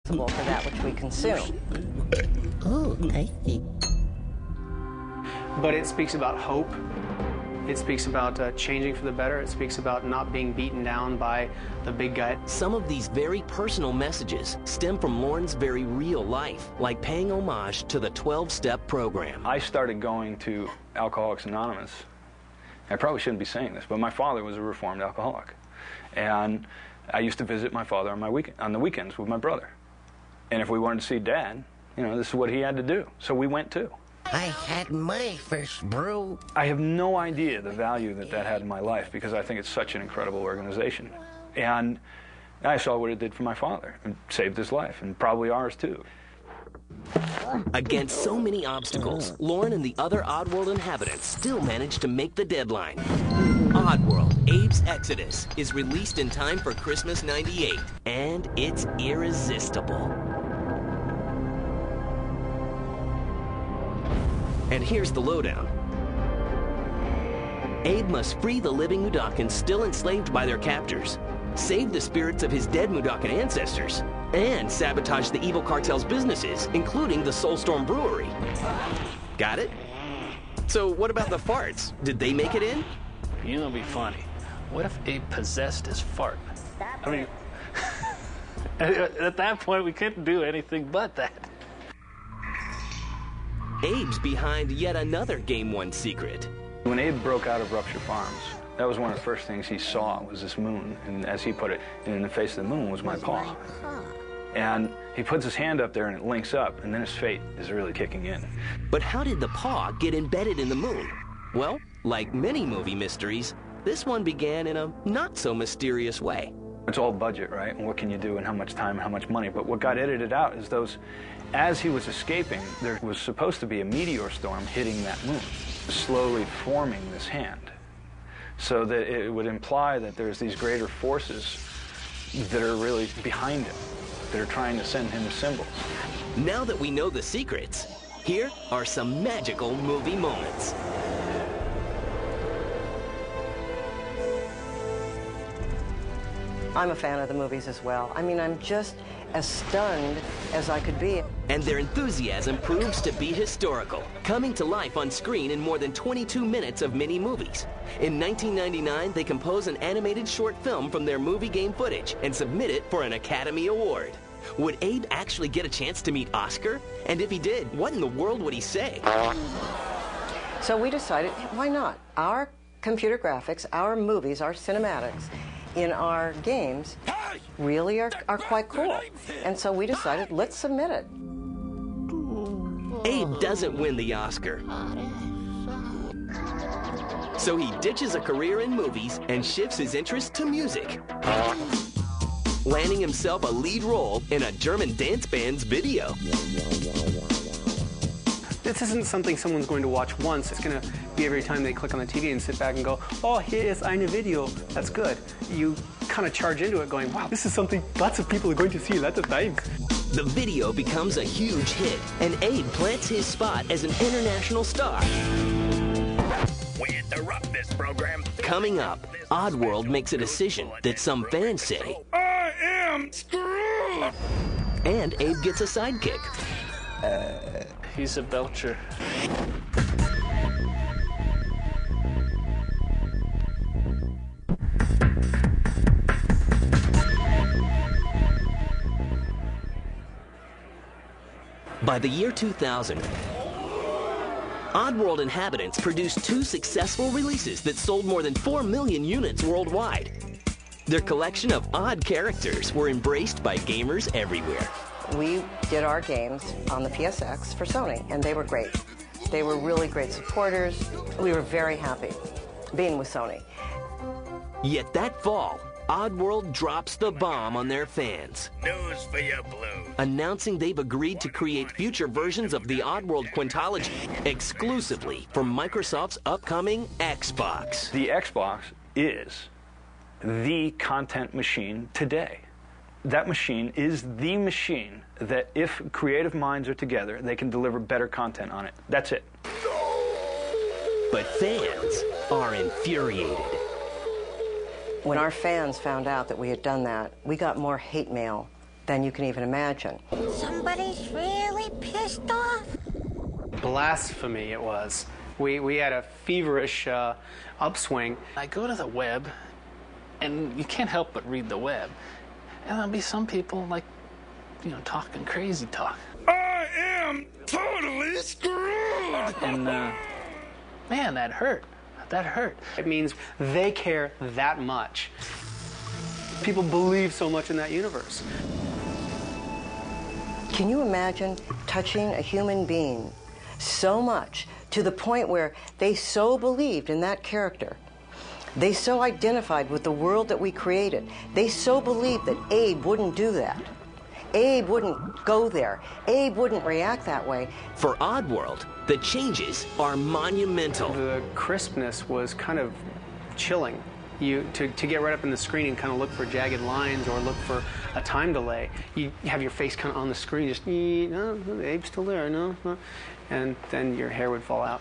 for that which we consume. Oh, I see. But it speaks about hope. It speaks about changing for the better. It speaks about not being beaten down by the big guy. Some of these very personal messages stem from Lorne's very real life, like paying homage to the 12-step program. I started going to Alcoholics Anonymous. I probably shouldn't be saying this, but my father was a reformed alcoholic. And I used to visit my father on the weekends with my brother. And if we wanted to see Dad, you know, this is what he had to do. So we went too. I had my first brew. I have no idea the value that that had in my life because I think it's such an incredible organization. And I saw what it did for my father and saved his life, and probably ours too. Against so many obstacles, Lorne and the other Oddworld inhabitants still managed to make the deadline. Oddworld, Abe's Exodus, is released in time for Christmas '98, and it's irresistible. And here's the lowdown. Abe must free the living Mudokons still enslaved by their captors, save the spirits of his dead Mudokan ancestors, and sabotage the evil cartel's businesses, including the Soulstorm Brewery. Got it? So what about the farts? Did they make it in? You know, it'd be funny. What if Abe possessed his fart? I mean, at that point, we couldn't do anything but that. Abe's behind yet another Game 1 secret. When Abe broke out of Rupture Farms, that was one of the first things he saw was this moon. And as he put it, in the face of the moon was my paw. And he puts his hand up there and it links up, and then his fate is really kicking in. But how did the paw get embedded in the moon? Well, like many movie mysteries, this one began in a not-so-mysterious way. It's all budget, right? And what can you do and how much time and how much money? But what got edited out is those, as he was escaping, there was supposed to be a meteor storm hitting that moon, slowly forming this hand. So that it would imply that there's these greater forces that are really behind him, that are trying to send him symbols. Now that we know the secrets, here are some magical movie moments. I'm a fan of the movies as well. I mean, I'm just as stunned as I could be. And their enthusiasm proves to be historical, coming to life on screen in more than 22 minutes of mini-movies. In 1999, they compose an animated short film from their movie game footage and submit it for an Academy Award. Would Abe actually get a chance to meet Oscar? And if he did, what in the world would he say? So we decided, why not? Our computer graphics, our movies, our cinematics in our games really are quite cool. And so we decided, let's submit it. Abe doesn't win the Oscar. So he ditches a career in movies and shifts his interest to music, landing himself a lead role in a German dance band's video. This isn't something someone's going to watch once. It's going to be every time they click on the TV and sit back and go, oh, here is eine Video. That's good. You kind of charge into it going, wow, this is something lots of people are going to see lots of times. The video becomes a huge hit, and Abe plants his spot as an international star. We interrupt this program. Coming up, Oddworld makes a decision that some fans say, I am screwed! And Abe gets a sidekick. He's a belcher. By the year 2000, Oddworld inhabitants produced 2 successful releases that sold more than 4 million units worldwide. Their collection of odd characters were embraced by gamers everywhere. We did our games on the PSX for Sony, and they were great. They were really great supporters. We were very happy being with Sony. Yet that fall, Oddworld drops the bomb on their fans, News for you, Blue. announcing they've agreed to create future versions of the Oddworld quintology exclusively for Microsoft's upcoming Xbox. The Xbox is the content machine today. That machine is the machine that if creative minds are together, they can deliver better content on it. That's it. But fans are infuriated. When our fans found out that we had done that, we got more hate mail than you can even imagine. Somebody's really pissed off. Blasphemy it was. We had a feverish upswing. I go to the web, and you can't help but read the web. And there'll be some people, like, you know, talking crazy talk. I am totally screwed! And, man, that hurt. That hurt. It means they care that much. People believe so much in that universe. Can you imagine touching a human being so much to the point where they so believed in that character? They so identified with the world that we created. They so believed that Abe wouldn't do that. Abe wouldn't go there. Abe wouldn't react that way. For Oddworld, the changes are monumental. The crispness was kind of chilling. To get right up in the screen and kind of look for jagged lines or look for a time delay, you have your face kind of on the screen, just, no, Abe's still there, no, and then your hair would fall out.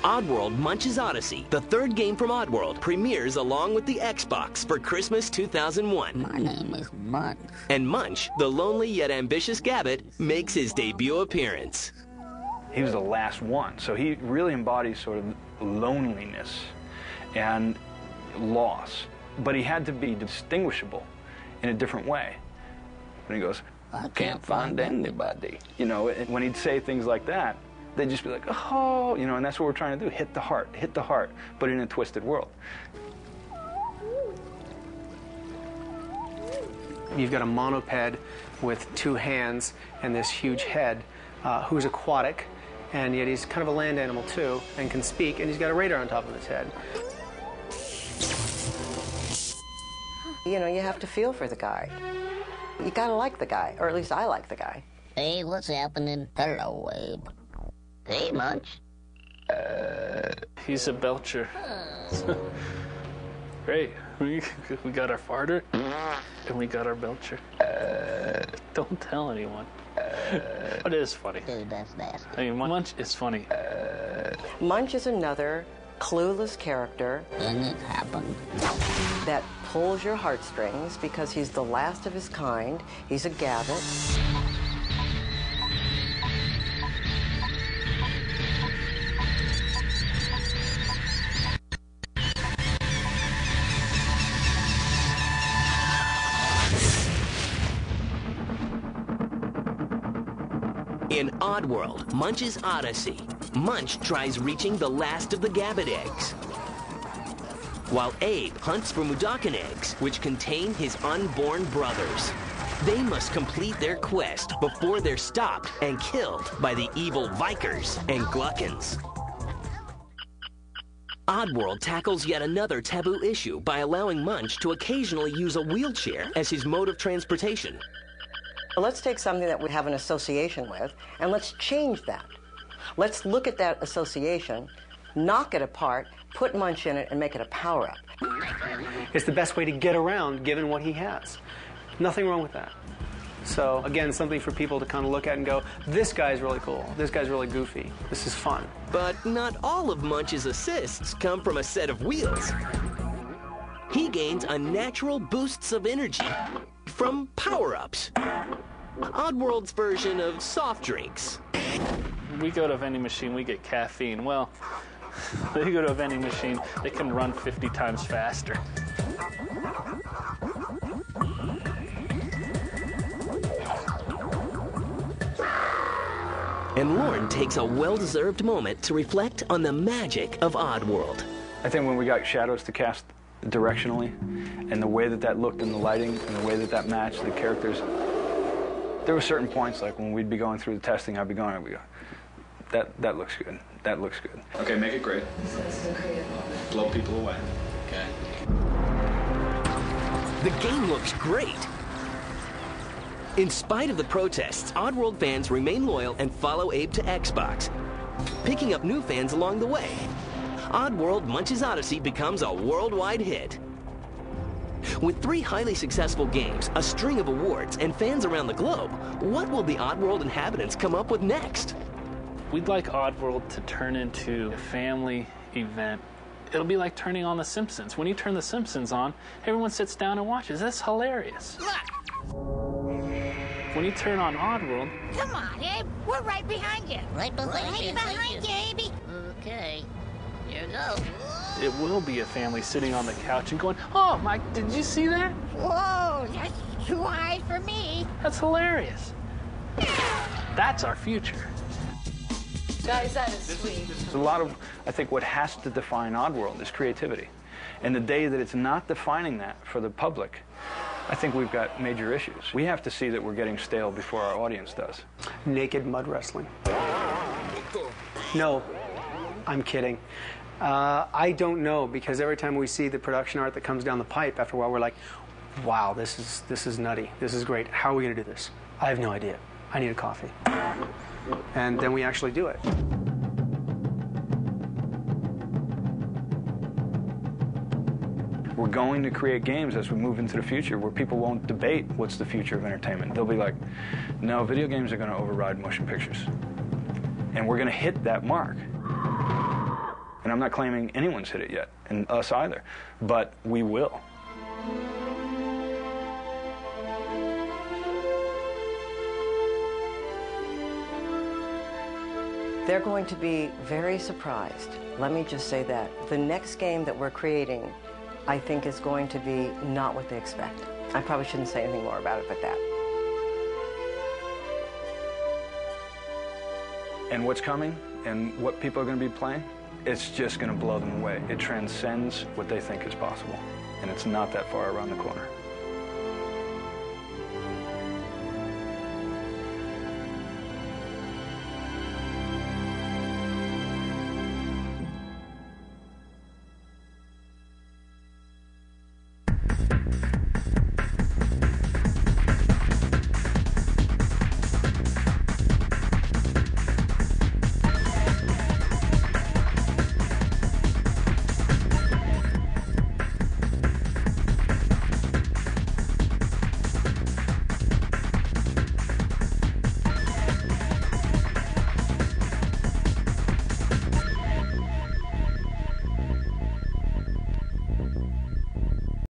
Oddworld Munch's Odyssey, the third game from Oddworld, premieres along with the Xbox for Christmas 2001. My name is Munch. And Munch, the lonely yet ambitious Gabbit, makes his debut appearance. He was the last one, so he really embodies sort of loneliness and loss. But he had to be distinguishable in a different way. When he goes, I can't find anybody. You know, when he'd say things like that, they'd just be like, oh, you know, and that's what we're trying to do, hit the heart, but in a twisted world. You've got a monoped with two hands and this huge head who's aquatic, and yet he's kind of a land animal too, and can speak, and he's got a radar on top of his head. You know, you have to feel for the guy. You gotta like the guy, or at least I like the guy. Hey, what's happening? Hello, Abe. Hey, Munch. He's a belcher. Great. We got our farter, and we got our belcher. Don't tell anyone. But it is funny. Dude, that's nasty. I mean, Munch is funny. Munch is another clueless character And it happened. that pulls your heartstrings because he's the last of his kind. He's a Gabbit. In Oddworld, Munch's Odyssey, Munch tries reaching the last of the Gabbit eggs, while Abe hunts for Mudokon eggs, which contain his unborn brothers. They must complete their quest before they're stopped and killed by the evil Vikers and Gluckins. Oddworld tackles yet another taboo issue by allowing Munch to occasionally use a wheelchair as his mode of transportation. Let's take something that we have an association with, and let's change that. Let's look at that association, knock it apart, put Munch in it, and make it a power-up. It's the best way to get around given what he has. Nothing wrong with that. So, again, something for people to kind of look at and go, this guy's really cool, this guy's really goofy, this is fun. But not all of Munch's assists come from a set of wheels. He gains unnatural boosts of energy from power-ups. Oddworld's version of soft drinks. We go to a vending machine, we get caffeine. Well, they go to a vending machine, they can run 50 times faster. And Lorne takes a well-deserved moment to reflect on the magic of Oddworld. I think when we got shadows to cast directionally, and the way that that looked in the lighting, and the way that that matched the characters, there were certain points, like when we'd be going through the testing, I'd be going, that looks good, that looks good. Okay, make it great. Blow people away. Okay. The game looks great. In spite of the protests, Oddworld fans remain loyal and follow Abe to Xbox, picking up new fans along the way. Oddworld Munch's Odyssey becomes a worldwide hit. With 3 highly successful games, a string of awards, and fans around the globe, what will the Oddworld inhabitants come up with next? We'd like Oddworld to turn into a family event. It'll be like turning on The Simpsons. When you turn The Simpsons on, everyone sits down and watches. That's hilarious. Look! when you turn on Oddworld... Come on, Abe. We're right behind you. Right behind you. Right behind you, Abe. Okay. Here goes. It will be a family sitting on the couch and going, "Oh, Mike, did you see that? Whoa, that's too high for me. That's hilarious." That's our future. Guys, that is sweet. A lot of, I think, what has to define Oddworld is creativity. And the day that it's not defining that for the public, I think we've got major issues. We have to see that we're getting stale before our audience does. Naked mud wrestling. No, I'm kidding. I don't know, because every time we see the production art that comes down the pipe, after a while we're like, wow, this is nutty. This is great. How are we going to do this? I have no idea. I need a coffee. And then we actually do it. We're going to create games as we move into the future where people won't debate what's the future of entertainment. They'll be like, no, video games are going to override motion pictures. And we're going to hit that mark. And I'm not claiming anyone's hit it yet, and us either, but we will. They're going to be very surprised. Let me just say that. The next game that we're creating, I think, is going to be not what they expect. I probably shouldn't say anything more about it but that. And what's coming and what people are going to be playing, it's just going to blow them away. It transcends what they think is possible, and it's not that far around the corner.